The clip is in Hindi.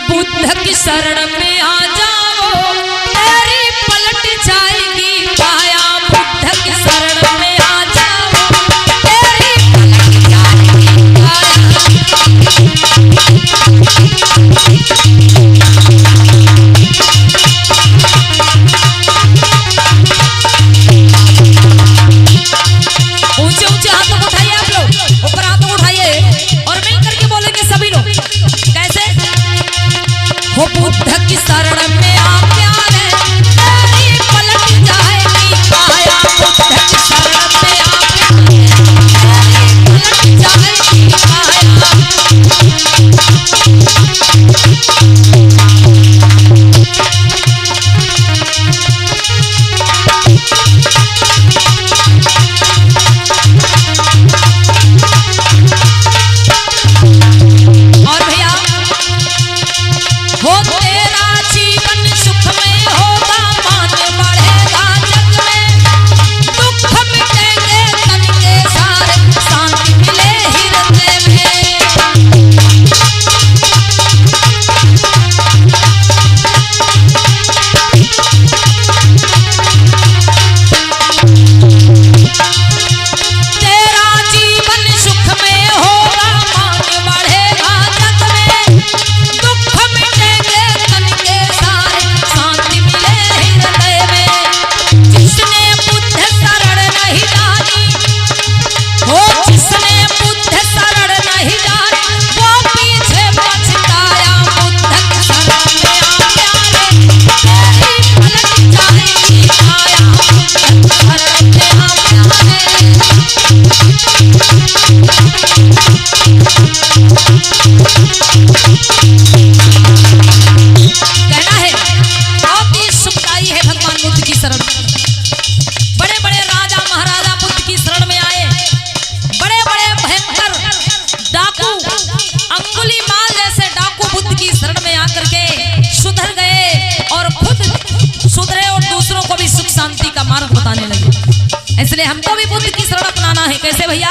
बुद्ध की शरण में आ जाओ तेरी पलट जाएगी काया। बुद्ध की शरण में आ जाओ तेरी पलट जाएगी ऊंचे ऊंचे हाथों को उठाइए आप लोग, ऊपर हाथों को उठाइए और मिल करके बोलेंगे सभी लोग। कैसे? हो बुद्ध की शरण में आ प्यारे तेरी पलट जाएगी काया। बुद्ध की शरण में आ प्यारे तेरी पलट जाएगी काया। और भैया हो तेरा जीवन सुख में होगा, मान बढ़ेगा जग में, दुख मिटेंगे तन के सारे, शांति मिले हृदय में। तेरा जीवन सुख में होगा, मान बढ़ेगा जग में, दुख मिटेंगे तन के सारे, शांति मिले हृदय में। जिसने बुद्ध शरण नहीं जानी, हो जिसने बुद्ध शरण नहीं जानी, वो पीछे पछताया। बुद्ध की शरण में आ प्यारे तेरी पलट जाएगी काया। बुद्ध की शरण में आ प्यारे कहना है बहुत ही सुखदायी है भगवान बुद्ध की शरण। बड़े बड़े राजा महाराजा बुद्ध की शरण में आए, बड़े बड़े भयंकर डाकू अंगुलीमाल जैसे डाकू बुद्ध की शरण में आकर के सुधर गए और खुद सुधरे और दूसरों को भी सुख शांति का मार्ग बताने लगे। इसलिए हमको भी बुद्ध की शरण अपनाना है। कैसे भैया?